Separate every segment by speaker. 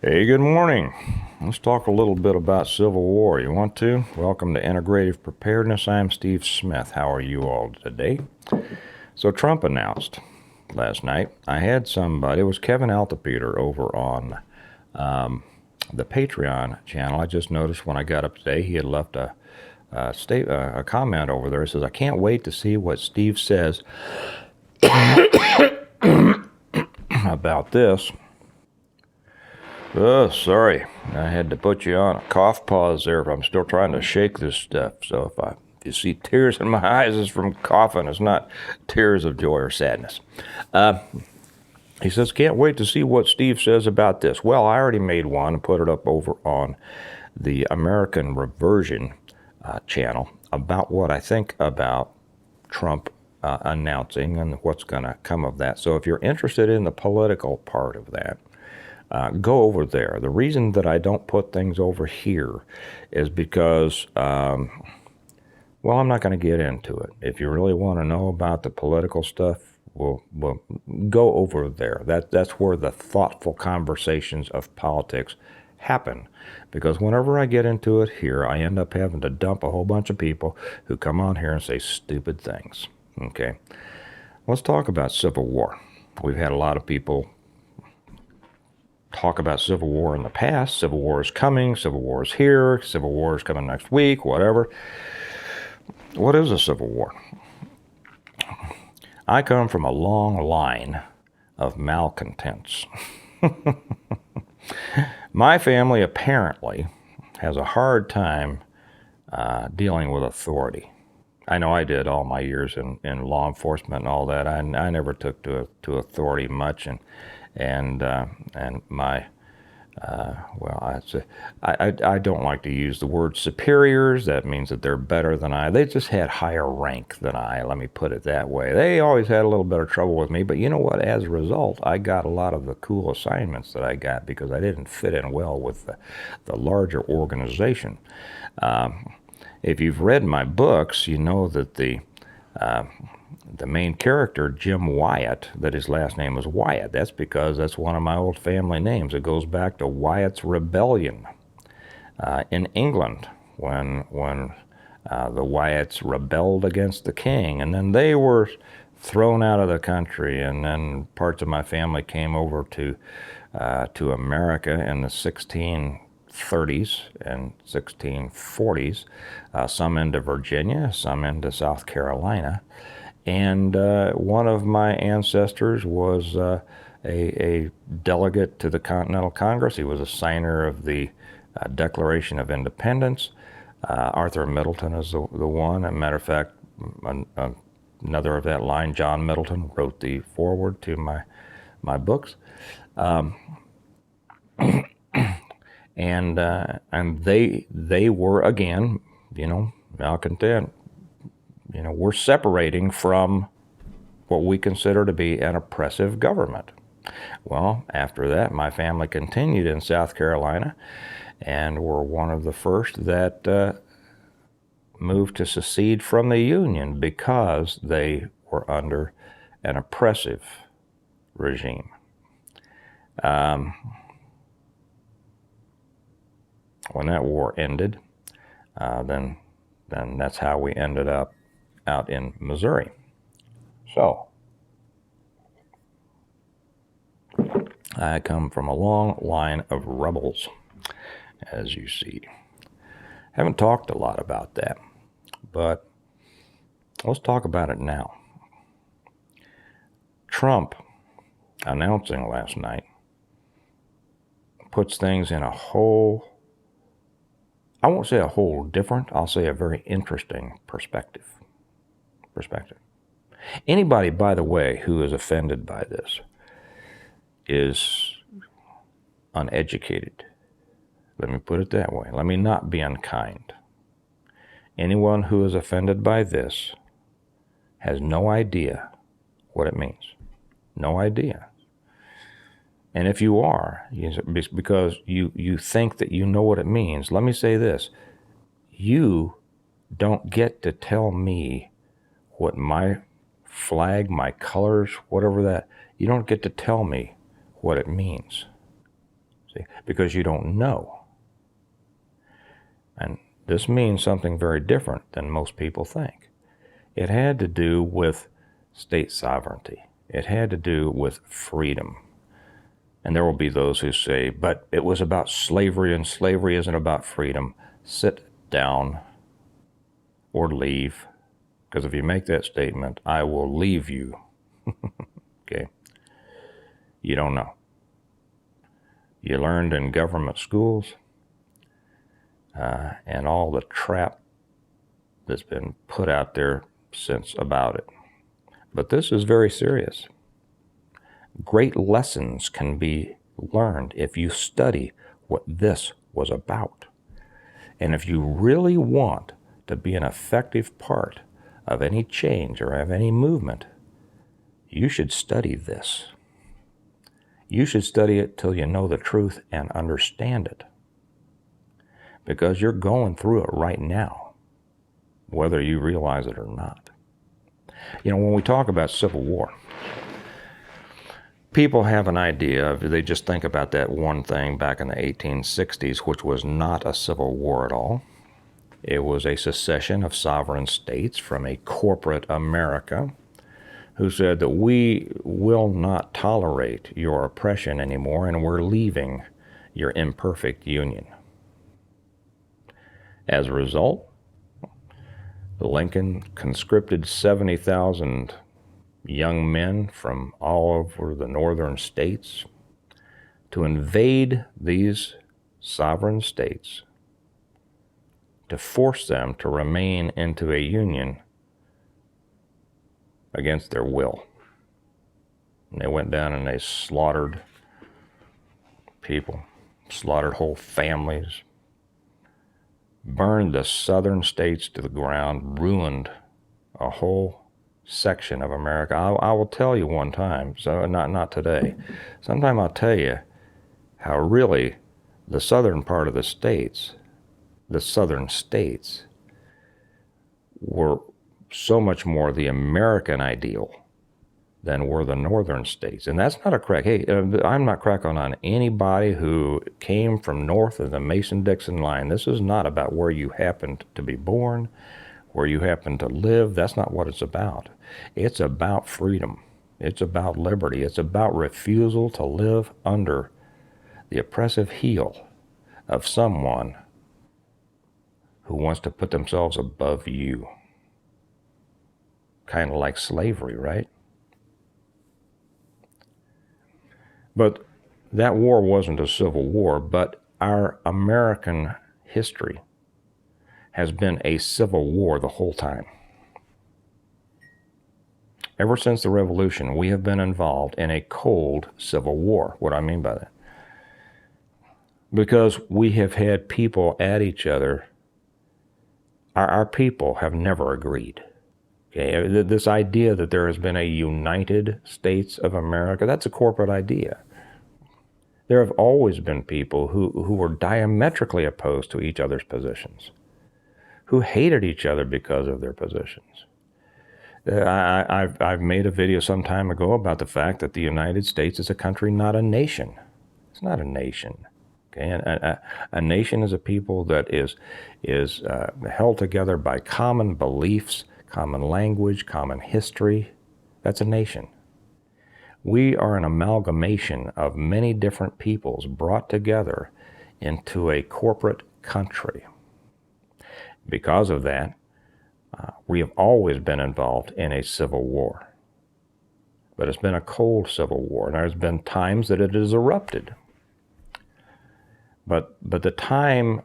Speaker 1: Hey, good morning. Let's talk a little bit about Civil War. You want to? Welcome to Integrative Preparedness. I'm Steve Smith. How are you all today? So Trump announced last night. I had somebody, it was Kevin Altapeter over on the Patreon channel. I just noticed when I got up today, he had left a comment over there. It says, I can't wait to see what Steve says about this. Oh, sorry. I had to put you on a cough pause there. I'm still trying to shake this stuff. So if you see tears in my eyes, it's from coughing. It's not tears of joy or sadness. He says, can't wait to see what Steve says about this. Well, I already made one and put it up over on the American Reversion channel about what I think about Trump announcing and what's going to come of that. So if you're interested in the political part of that, go over there. The reason that I don't put things over here is because, well, I'm not going to get into it. If you really want to know about the political stuff, we'll go over there. That's where the thoughtful conversations of politics happen. Because whenever I get into it here, I end up having to dump a whole bunch of people who come on here and say stupid things. Okay? Let's talk about Civil War. We've had a lot of people talk about Civil War in the past. Civil War is coming. Civil War is here. Civil War is coming next week, whatever. What is a Civil War? I come from a long line of malcontents. My family apparently has a hard time dealing with authority. I know I did all my years in law enforcement and all that. I never took to authority much, and my I don't like to use the word superiors. That means that they're better than I. They just had higher rank than I. Let me put it that way. They always had a little bit of trouble with me, but you know what? As a result, I got a lot of the cool assignments that I got because I didn't fit in well with the larger organization. If you've read my books, you know that the main character, Jim Wyatt, that his last name is Wyatt. That's because that's one of my old family names. It goes back to Wyatt's Rebellion in England when the Wyatts rebelled against the king, and then they were thrown out of the country, and then parts of my family came over to America in the 1630s and 1640s, some into Virginia, some into South Carolina. And one of my ancestors was a delegate to the Continental Congress. He was a signer of the Declaration of Independence. Arthur Middleton is the one. As a matter of fact, another of that line, John Middleton, wrote the foreword to my books. And they were, again, malcontent. We're separating from what we consider to be an oppressive government. Well, after that, my family continued in South Carolina and were one of the first that moved to secede from the Union because they were under an oppressive regime. When that war ended, then that's how we ended up out in Missouri. So, I come from a long line of rebels, as you see. Haven't talked a lot about that, but let's talk about it now. Trump announcing last night puts things in a whole, I won't say a whole different, I'll say a very interesting perspective. Anybody, by the way, who is offended by this is uneducated. Let me put it that way. Let me not be unkind. Anyone who is offended by this has no idea what it means. No idea. And if you are, because you think that you know what it means, let me say this. You don't get to tell me what my flag, my colors, whatever that, you don't get to tell me what it means. See? because you don't know. And this means something very different than most people think. It had to do with state sovereignty. It had to do with freedom. And there will be those who say, but it was about slavery, and slavery isn't about freedom. Sit down or leave, because if you make that statement, I will leave you. Okay? You don't know. You learned in government schools, and all the trap that's been put out there since about it. But this is very serious. Great lessons can be learned if you study what this was about. And if you really want to be an effective part of any change or of any movement, you should study this. You should study it till you know the truth and understand it. Because you're going through it right now, whether you realize it or not. You know, when we talk about Civil War, people have an idea of, they just think about that one thing back in the 1860s, which was not a civil war at all. It was a secession of sovereign states from a corporate America who said that we will not tolerate your oppression anymore, and we're leaving your imperfect union. As a result, Lincoln conscripted 70,000 young men from all over the northern states to invade these sovereign states, to force them to remain into a union against their will. And they went down and they slaughtered people, slaughtered whole families, burned the southern states to the ground, ruined a whole section of America. I will tell you one time, so not today. Sometime I'll tell you how really the southern part of the states, the southern states, were so much more the American ideal than were the northern states. And that's not a crack. Hey, I'm not cracking on anybody who came from north of the Mason-Dixon line. This is not about where you happened to be born, where you happen to live. That's not what it's about. It's about freedom. It's about liberty. It's about refusal to live under the oppressive heel of someone who wants to put themselves above you. Kind of like slavery, right? But that war wasn't a civil war, but our American history has been a civil war the whole time. Ever since the Revolution, we have been involved in a cold civil war. What do I mean by that? Because we have had people at each other. Our people have never agreed. Okay? This idea that there has been a United States of America, that's a corporate idea. There have always been people who were diametrically opposed to each other's positions, who hated each other because of their positions. I've made a video some time ago about the fact that the United States is a country, not a nation. It's not a nation. Okay? And a nation is a people that is held together by common beliefs, common language, common history. That's a nation. We are an amalgamation of many different peoples brought together into a corporate country. Because of that, we have always been involved in a civil war. But it's been a cold civil war, and there's been times that it has erupted. But the time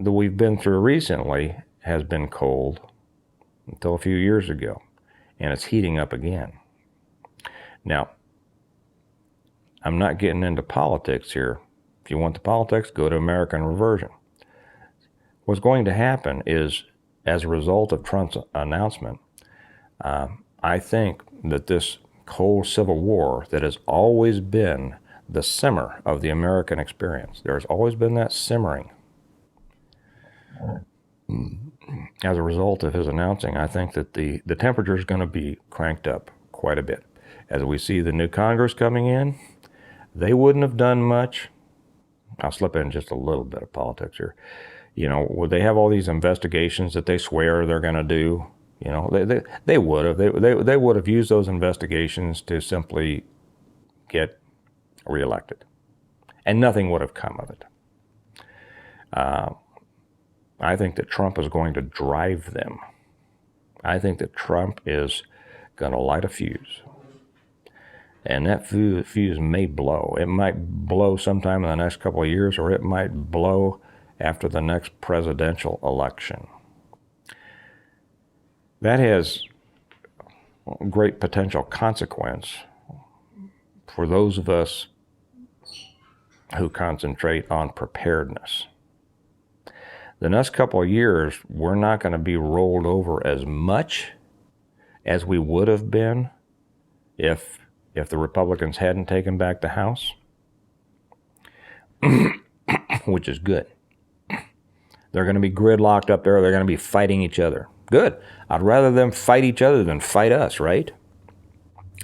Speaker 1: that we've been through recently has been cold until a few years ago, and it's heating up again. Now, I'm not getting into politics here. If you want the politics, go to American Reversion. What's going to happen is, as a result of Trump's announcement, I think that this cold civil war that has always been the simmer of the American experience, there's always been that simmering. As a result of his announcing, I think that the temperature is going to be cranked up quite a bit. As we see the new Congress coming in, they wouldn't have done much I'll slip in just a little bit of politics here. Would they have all these investigations that they swear they're going to do? They would have. They would have used those investigations to simply get reelected, and nothing would have come of it. I think that Trump is going to drive them. I think that Trump is going to light a fuse. And that fuse may blow. It might blow sometime in the next couple of years, or it might blow after the next presidential election. That has great potential consequence for those of us who concentrate on preparedness. The next couple of years, we're not going to be rolled over as much as we would have been if the Republicans hadn't taken back the House, which is good. They're going to be gridlocked up there. They're going to be fighting each other. Good. I'd rather them fight each other than fight us, right?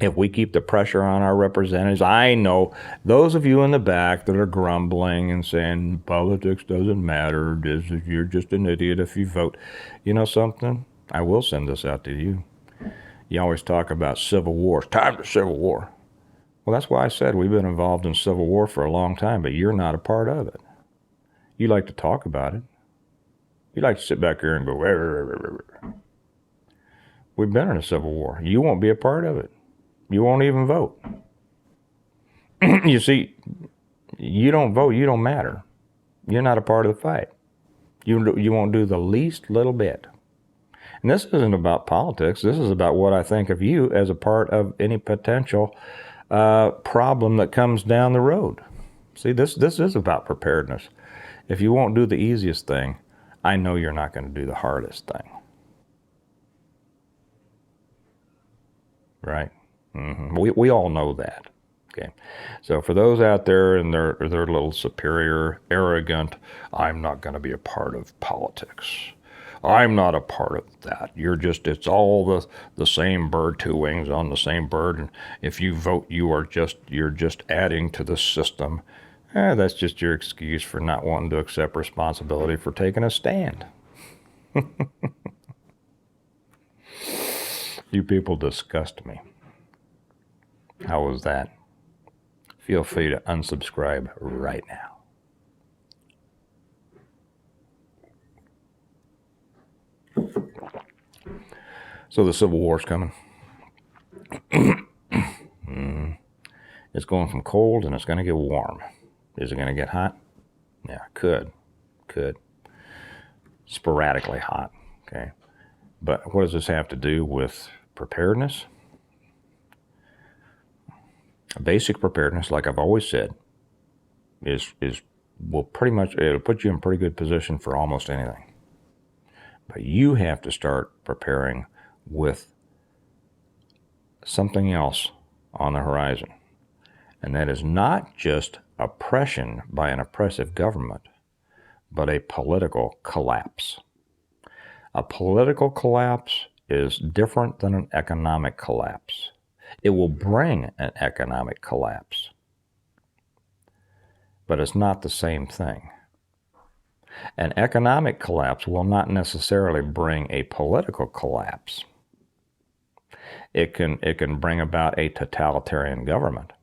Speaker 1: If we keep the pressure on our representatives. I know those of you in the back that are grumbling and saying politics doesn't matter, you're just an idiot if you vote. You know something? I will send this out to you. You always talk about civil war. Time to civil war. Well, that's why I said we've been involved in civil war for a long time, but you're not a part of it. You like to talk about it. You like to sit back here and go, rah, rah, rah, rah. We've been in a civil war. You won't be a part of it. You won't even vote. You see, you don't vote, you don't matter. You're not a part of the fight. You won't do the least little bit. And this isn't about politics. This is about what I think of you as a part of any potential problem that comes down the road. See, this is about preparedness. If you won't do the easiest thing, I know you're not going to do the hardest thing. Right? Mm-hmm. We all know that. Okay. So for those out there and they're little superior, arrogant, I'm not going to be a part of politics. I'm not a part of that. It's all the same bird, two wings on the same bird. And if you vote, you're just adding to the system. That's just your excuse for not wanting to accept responsibility for taking a stand. You people disgust me. How was that? Feel free to unsubscribe right now. So the Civil War's coming. It's going from cold and it's going to get warm. Is it going to get hot? Yeah, could. Sporadically hot, okay? But what does this have to do with preparedness? Basic preparedness, like I've always said, will pretty much, it'll put you in pretty good position for almost anything. But you have to start preparing with something else on the horizon. And that is not just oppression by an oppressive government, but a political collapse. A political collapse is different than an economic collapse. It will bring an economic collapse, but it's not the same thing. An economic collapse will not necessarily bring a political collapse. It can bring about a totalitarian government,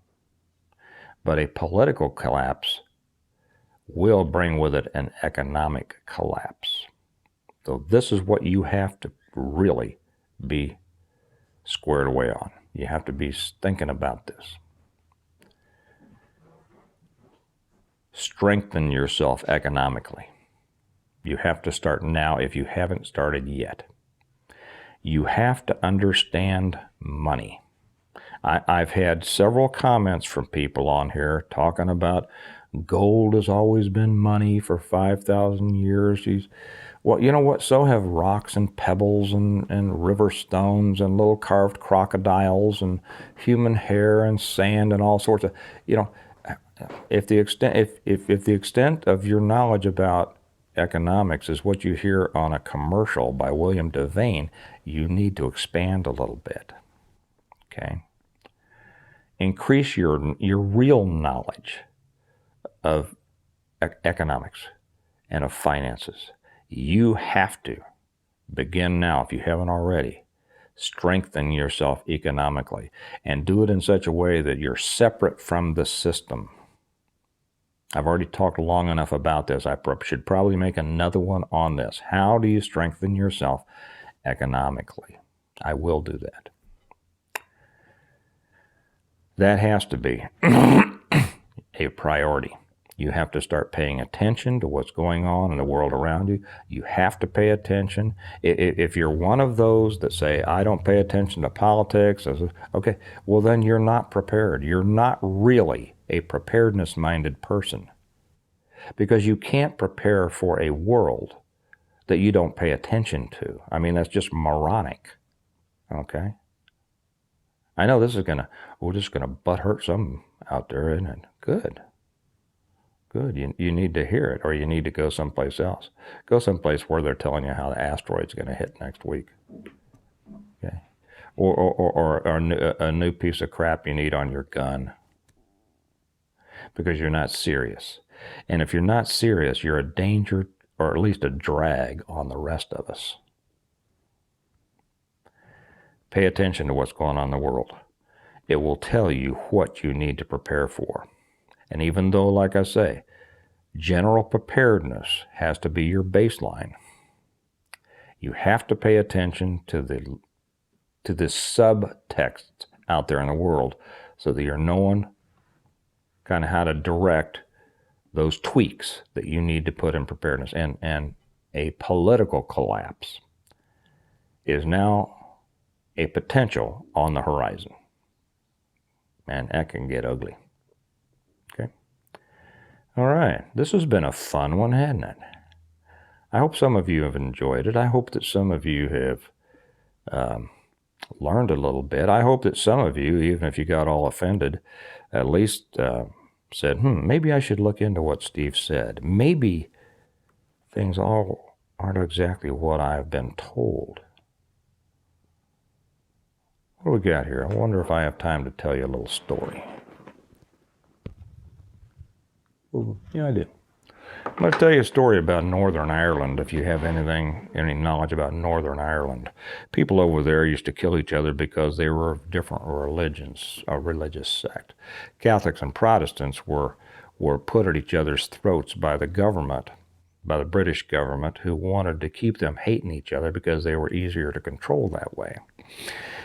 Speaker 1: but a political collapse will bring with it an economic collapse. So this is what you have to really be squared away on. You have to be thinking about this. Strengthen yourself economically. You have to start now if you haven't started yet. You have to understand money. I've had several comments from people on here talking about gold has always been money for 5,000 years. Well, you know what? So have rocks and pebbles and river stones and little carved crocodiles and human hair and sand and all sorts of, if the extent of your knowledge about economics is what you hear on a commercial by William Devane, you need to expand a little bit. Okay? Increase your real knowledge of economics and of finances. You have to begin now, if you haven't already, strengthen yourself economically and do it in such a way that you're separate from the system. I've already talked long enough about this. I should probably make another one on this. How do you strengthen yourself economically? I will do that. That has to be a priority. You have to start paying attention to what's going on in the world around you. You have to pay attention. If you're one of those that say, I don't pay attention to politics, okay, well then you're not prepared. You're not really a preparedness-minded person, because you can't prepare for a world that you don't pay attention to. I mean, that's just moronic, okay? I know this is we're just gonna butt hurt some out there, isn't it? Good. You need to hear it, or you need to go someplace else. Go someplace where they're telling you how the asteroid's going to hit next week. Okay, or a new piece of crap you need on your gun, because you're not serious. And if you're not serious, you're a danger, or at least a drag on the rest of us. Pay attention to what's going on in the world. It will tell you what you need to prepare for. And even though, like I say, general preparedness has to be your baseline, you have to pay attention to the subtext out there in the world, so that you're knowing kind of how to direct those tweaks that you need to put in preparedness. And a political collapse is now a potential on the horizon. Man, that can get ugly. Okay. All right. This has been a fun one, hasn't it? I hope some of you have enjoyed it. I hope that some of you have learned a little bit. I hope that some of you, even if you got all offended, at least said, maybe I should look into what Steve said. Maybe things all aren't exactly what I've been told. What do we got here? I wonder if I have time to tell you a little story. Ooh, yeah, I did. I'm going to tell you a story about Northern Ireland, if you have any knowledge about Northern Ireland. People over there used to kill each other because they were of different religions, a religious sect. Catholics and Protestants were put at each other's throats by the government, by the British government, who wanted to keep them hating each other because they were easier to control that way.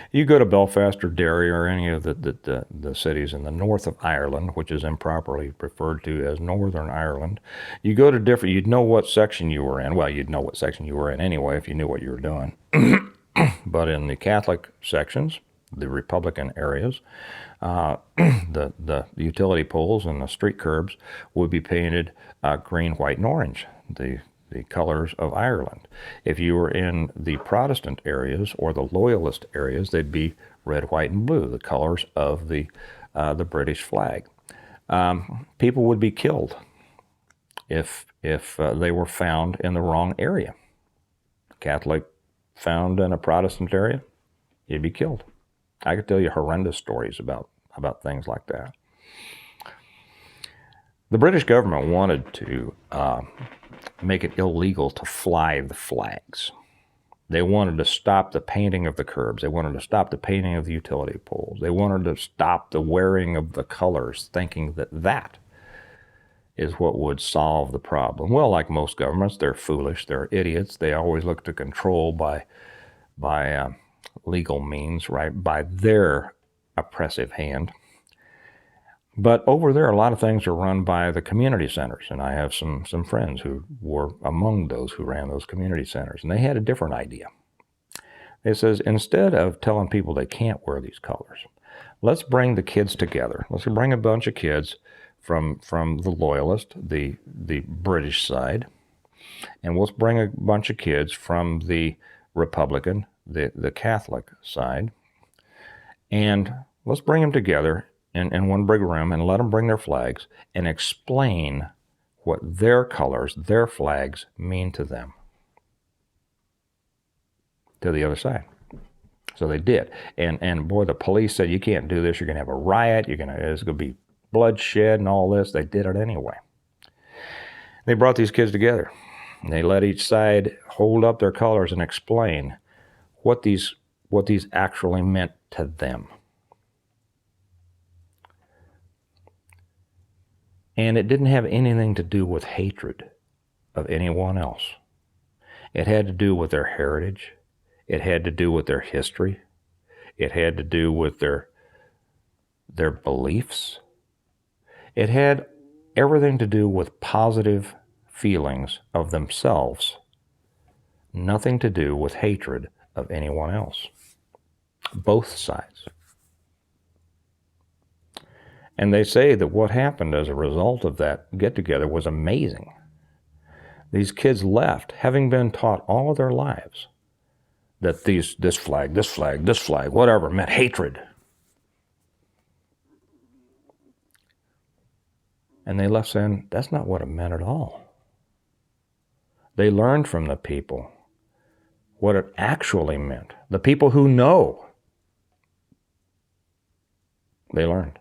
Speaker 1: You go to Belfast or Derry or any of the cities in the north of Ireland, which is improperly referred to as Northern Ireland. You go to different, you'd know what section you were in. Well, you'd know what section you were in anyway if you knew what you were doing. But in the Catholic sections, the Republican areas, the utility poles and the street curbs would be painted green, white, and orange, the colors of Ireland. If you were in the Protestant areas or the Loyalist areas, they'd be red, white, and blue, the colors of the British flag. People would be killed if they were found in the wrong area. Catholic found in a Protestant area, you'd be killed. I could tell you horrendous stories about things like that. The British government wanted to make it illegal to fly the flags. They wanted to stop the painting of the curbs. They wanted to stop the painting of the utility poles. They wanted to stop the wearing of the colors, thinking that is what would solve the problem. Well, like most governments, they're foolish, they're idiots. They always look to control by legal means, right, by their oppressive hand. But over there, a lot of things are run by the community centers, and I have some friends who were among those who ran those community centers, and they had a different idea. It says, instead of telling people they can't wear these colors, let's bring the kids together. Let's bring a bunch of kids from the Loyalist, the British side, and let's bring a bunch of kids from the Republican, the Catholic side, and let's bring them together in one big room and let them bring their flags and explain what their colors, their flags mean to them, to the other side. So they did. And boy, the police said, you can't do this. You're going to have a riot. There's going to be bloodshed and all this. They did it anyway. They brought these kids together. And they let each side hold up their colors and explain what these actually meant to them. And it didn't have anything to do with hatred of anyone else. It had to do with their heritage. It had to do with their history. It had to do with their beliefs. It had everything to do with positive feelings of themselves. Nothing to do with hatred of anyone else. Both sides. And they say that what happened as a result of that get-together was amazing. These kids left, having been taught all of their lives that this flag, whatever, meant hatred. And they left saying, that's not what it meant at all. They learned from the people what it actually meant. The people who know. They learned.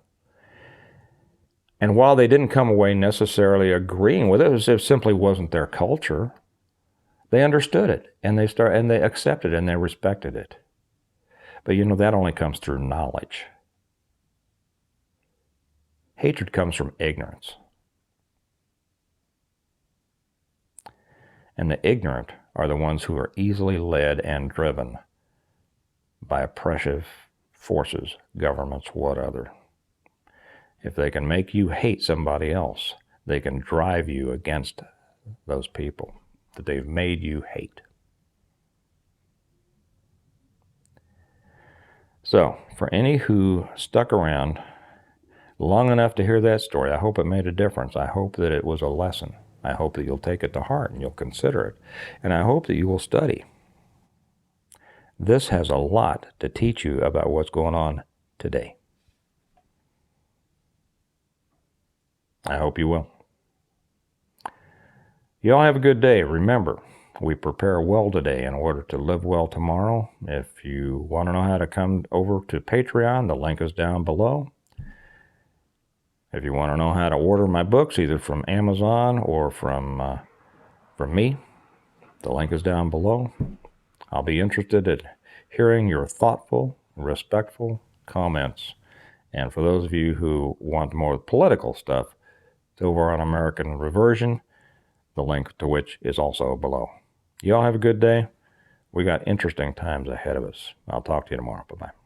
Speaker 1: And while they didn't come away necessarily agreeing with it, it simply wasn't their culture, they understood it, and they accepted it, and they respected it. But that only comes through knowledge. Hatred comes from ignorance. And the ignorant are the ones who are easily led and driven by oppressive forces, governments, whatever. If they can make you hate somebody else, they can drive you against those people that they've made you hate. So, for any who stuck around long enough to hear that story, I hope it made a difference. I hope that it was a lesson. I hope that you'll take it to heart and you'll consider it. And I hope that you will study. This has a lot to teach you about what's going on today. I hope you will. You all have a good day. Remember, we prepare well today in order to live well tomorrow. If you want to know how to come over to Patreon, the link is down below. If you want to know how to order my books, either from Amazon or from me, the link is down below. I'll be interested in hearing your thoughtful, respectful comments. And for those of you who want more political stuff, it's over on American Reversion, the link to which is also below. You all have a good day. We got interesting times ahead of us. I'll talk to you tomorrow. Bye-bye.